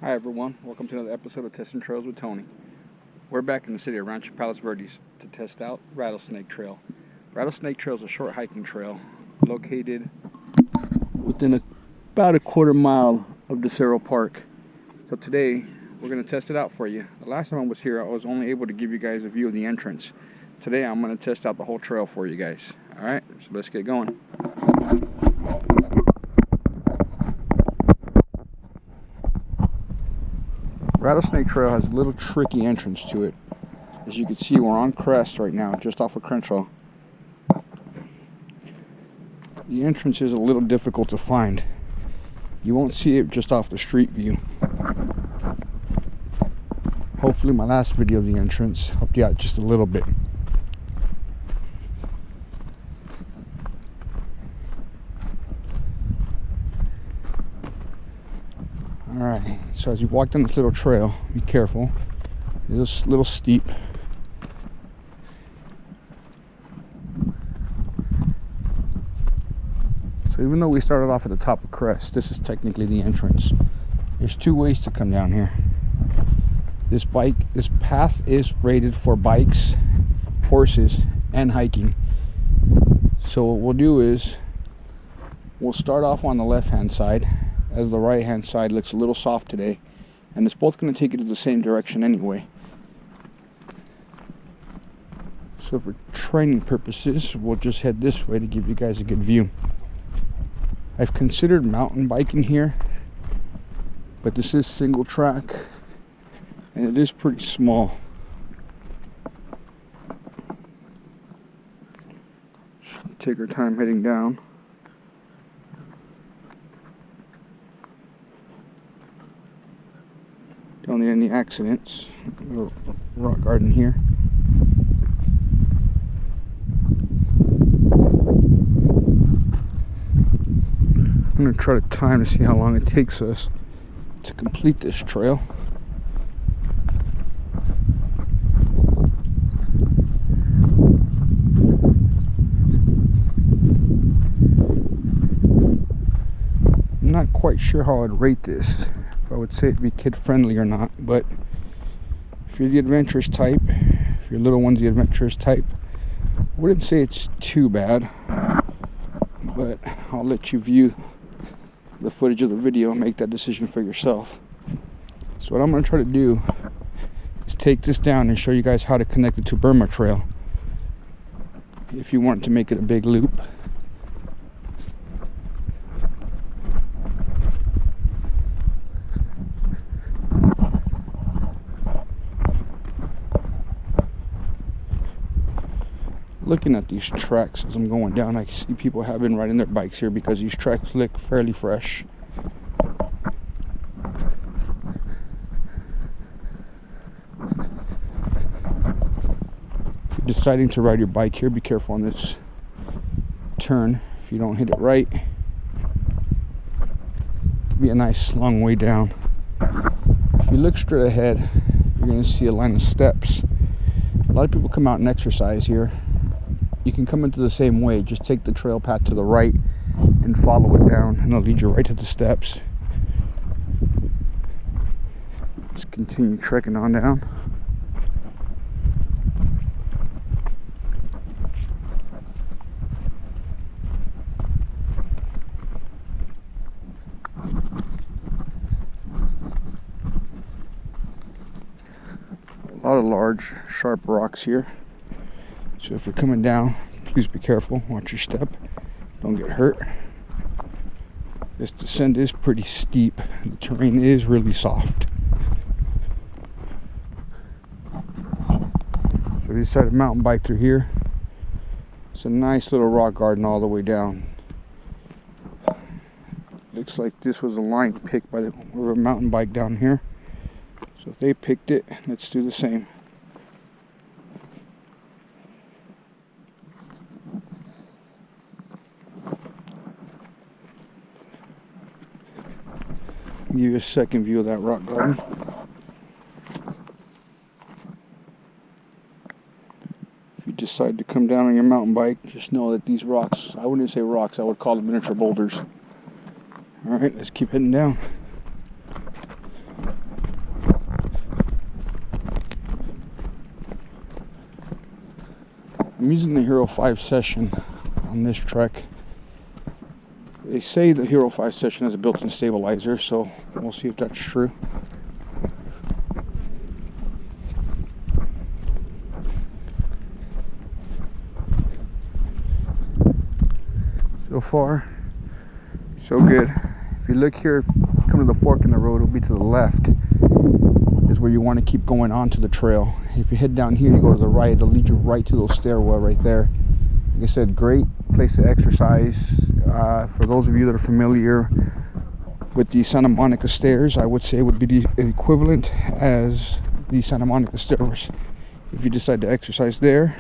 Hi everyone, welcome to another episode of Testing Trails with Tony. We're back in the city of Rancho Palos Verdes to test out Rattlesnake Trail. Rattlesnake Trail is a short hiking trail located within about a quarter mile of DeCero Park. So today we're going to test it out for you. The last time I was here I was only able to give you guys a view of the entrance. Today I'm going to test out the whole trail for you guys. Alright, so let's get going. Rattlesnake Trail has a little tricky entrance to it. As you can see, we're on Crest right now, just off of Crenshaw. The entrance is a little difficult to find. You won't see it just off the street view. Hopefully my last video of the entrance helped you out just a little bit. Alright, so as you walk down this little trail, be careful. It's a little steep. So even though we started off at the top of Crest, this is technically the entrance. There's two ways to come down here. This path is rated for bikes, horses, and hiking. So what we'll do is, we'll start off on the left-hand side, as the right-hand side looks a little soft today, and it's both going to take you to the same direction anyway. So for training purposes, we'll just head this way to give you guys a good view. I've considered mountain biking here, but this is single track, and it is pretty small. Should take our time heading down. Don't need any accidents. Little rock garden here. I'm going to try to time to see how long it takes us to complete this trail. I'm not quite sure how I'd rate this. I would say it'd be kid friendly or not, but if you're the adventurous type, if your little one's the adventurous type, I wouldn't say it's too bad, but I'll let you view the footage of the video and make that decision for yourself. So what I'm going to try to do is take this down and show you guys how to connect it to Burma Trail if you want to make it a big loop. Looking at these tracks as I'm going down, I see people have been riding their bikes here because these tracks look fairly fresh. If you're deciding to ride your bike here, be careful on this turn. If you don't hit it right, it'll be a nice long way down. If you look straight ahead, you're going to see a line of steps. A lot of people come out and exercise here. You can come into the same way, just take the trail path to the right and follow it down, and it'll lead you right to the steps. Let's continue trekking on down. A lot of large, sharp rocks here. So if you're coming down, please be careful, watch your step, don't get hurt. This descent is pretty steep, the terrain is really soft. So we decided to mountain bike through here. It's a nice little rock garden all the way down. Looks like this was a line picked by the mountain bike down here. So if they picked it, let's do the same. Give you a second view of that rock garden. If you decide to come down on your mountain bike, just know that these rocks, I wouldn't say rocks, I would call them miniature boulders. Alright, let's keep heading down. I'm using the Hero 5 Session on this trek. They say the Hero 5 Session has a built-in stabilizer, so we'll see if that's true. So far, so good. If you look here, come to the fork in the road, it'll be to the left, is where you want to keep going onto the trail. If you head down here, you go to the right, it'll lead you right to those stairwell right there. Like I said, great place to exercise. For those of you that are familiar with the Santa Monica stairs, I would say it would be the equivalent as the Santa Monica stairs. If you decide to exercise there,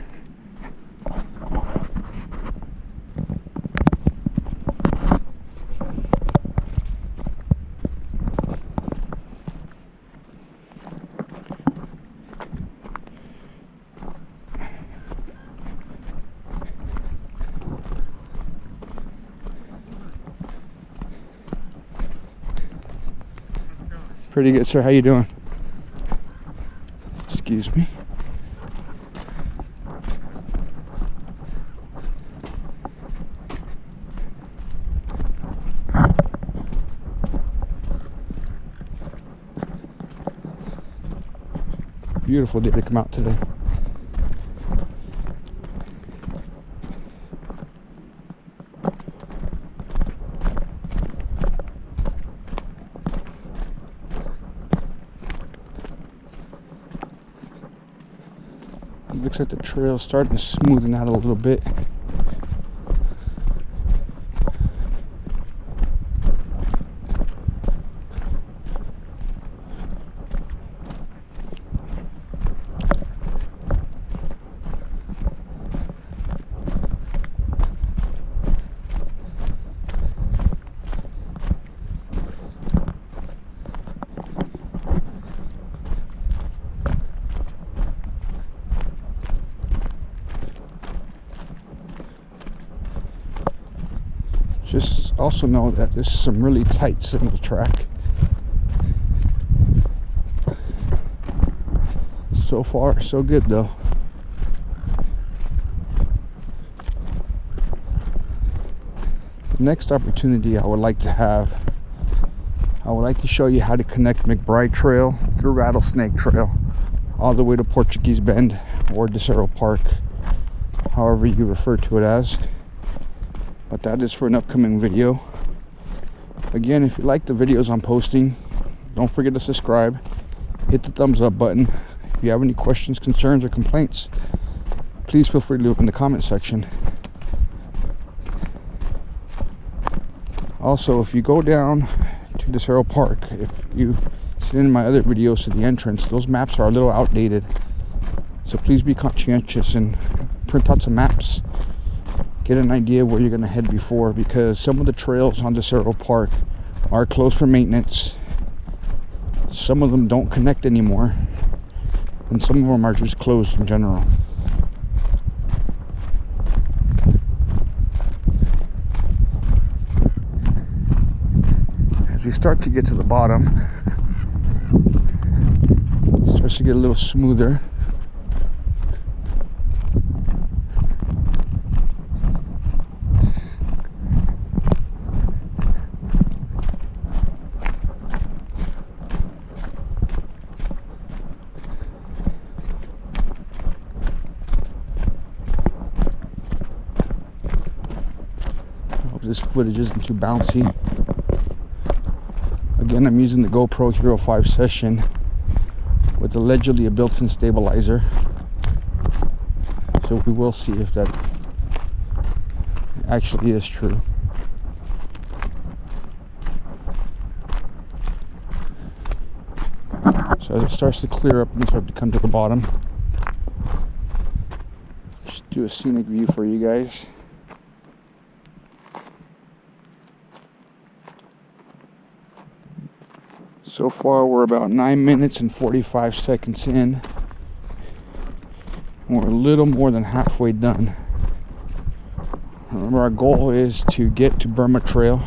pretty good, sir. How you doing? Excuse me. Beautiful day to come out today. Looks like the trail's starting to smoothen out a little bit. Just also know that this is some really tight single track. So far, so good though. The next opportunity I would like to have, I would like to show you how to connect McBride Trail through Rattlesnake Trail all the way to Portuguese Bend or DeCero Park, however you refer to it as. But that is for an upcoming video. Again, if you like the videos I'm posting, don't forget to subscribe, hit the thumbs up button. If you have any questions, concerns, or complaints, please feel free to leave them in the comment section. Also, if you go down to DeCero Park, if you see in my other videos to the entrance, those maps are a little outdated, so please be conscientious and print out some maps. Get an idea of where you're going to head before, because some of the trails on DeCero Park are closed for maintenance. Some of them don't connect anymore, and some of them are just closed in general. As we start to get to the bottom, it starts to get a little smoother. This footage isn't too bouncy. Again, I'm using the GoPro Hero 5 Session with allegedly a built-in stabilizer, so we will see if that actually is true. So as it starts to clear up and start to come to the bottom, just do a scenic view for you guys. So far we're about 9 minutes and 45 seconds in, and we're a little more than halfway done. Remember, our goal is to get to Burma Trail.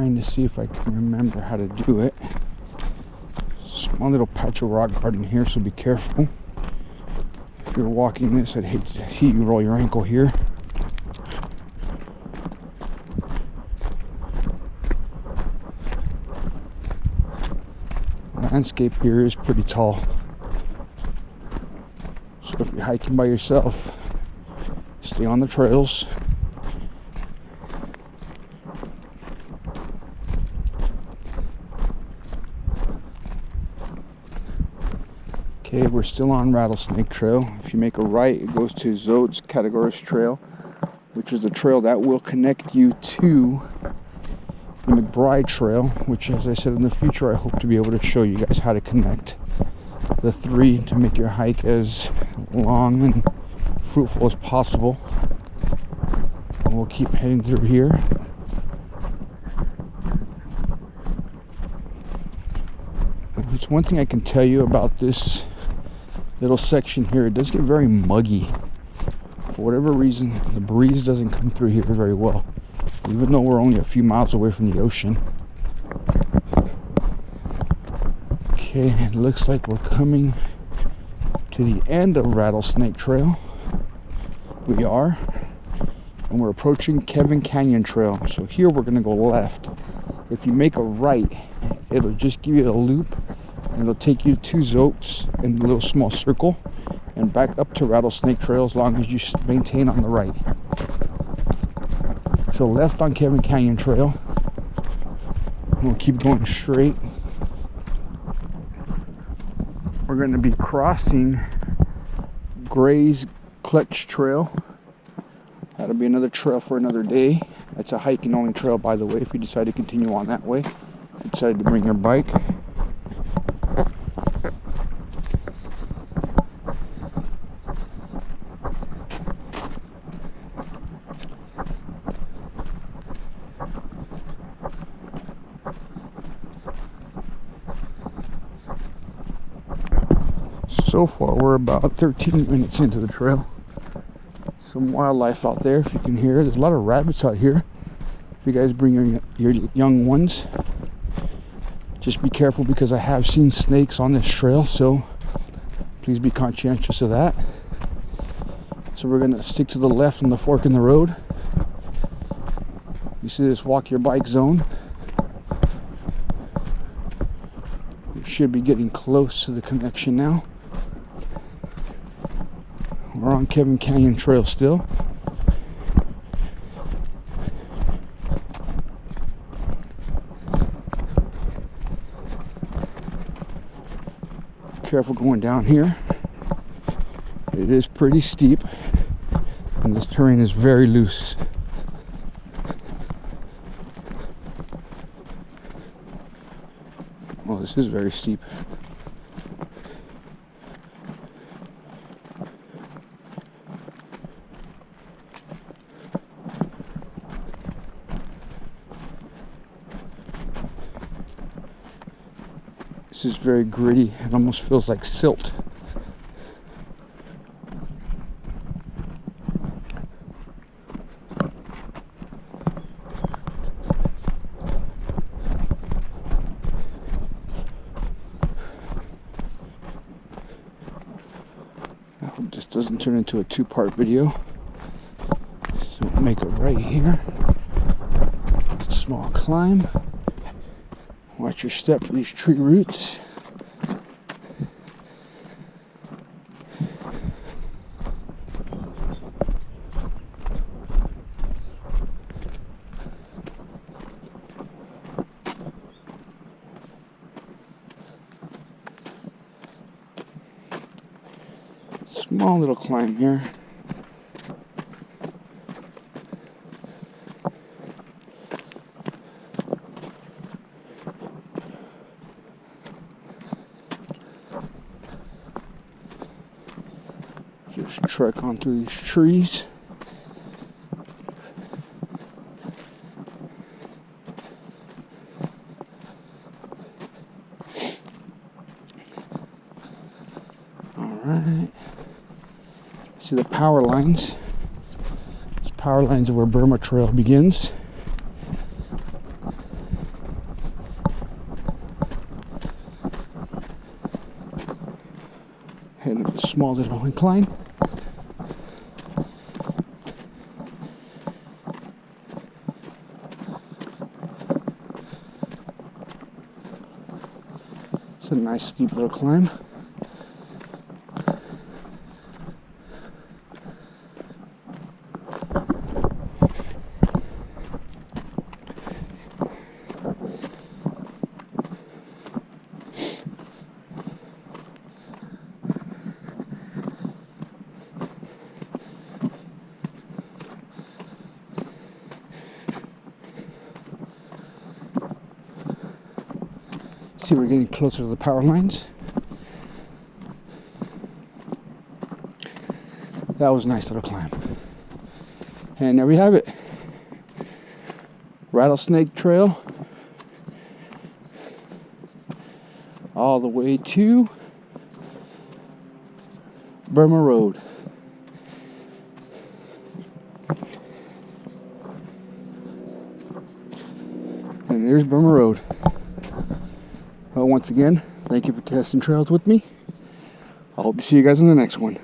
trying to see if I can remember how to do it. Small little patch of rock garden here, so be careful. If you're walking this, I'd hate to see you roll your ankle here. The landscape here is pretty tall. So if you're hiking by yourself, stay on the trails. Okay, we're still on Rattlesnake Trail. If you make a right, it goes to Zod's Categories Trail, which is the trail that will connect you to the McBride Trail, which, as I said, in the future I hope to be able to show you guys how to connect the three to make your hike as long and fruitful as possible. And we'll keep heading through here. If it's one thing I can tell you about this little section here, it does get very muggy. For whatever reason, the breeze doesn't come through here very well, even though we're only a few miles away from the ocean. Okay, it looks like we're coming to the end of Rattlesnake Trail. We are. And we're approaching Kevin Canyon Trail. So here we're going to go left. If you make a right, it'll just give you a loop, and it'll take you to Zotes in a little small circle and back up to Rattlesnake Trail as long as you maintain on the right. So left on Kevin Canyon Trail. We'll keep going straight. We're going to be crossing Gray's Clutch Trail. That'll be another trail for another day. It's a hiking only trail, by the way, if you decide to continue on that way. If you decide to bring your bike. So far, we're about 13 minutes into the trail. Some wildlife out there, if you can hear. There's a lot of rabbits out here. If you guys bring your young ones, just be careful, because I have seen snakes on this trail, so please be conscientious of that. So we're going to stick to the left on the fork in the road. You see this walk your bike zone. We should be getting close to the connection now. We're on Kevin Canyon Trail still. Careful going down here. It is pretty steep, and this terrain is very loose. Well, this is very steep. This is very gritty. It almost feels like silt. I hope this doesn't turn into a two-part video. So we'll make it right here. Small climb. Watch your step for these tree roots. Small little climb here. Just trek on through these trees. Alright. See the power lines. These power lines are where Burma Trail begins. small little incline. It's a nice steep little climb. See, we're getting closer to the power lines. That was a nice little climb. And there we have it. Rattlesnake Trail. All the way to Burma Road. And there's Burma Road. Well, once again, thank you for testing trails with me. I hope to see you guys in the next one.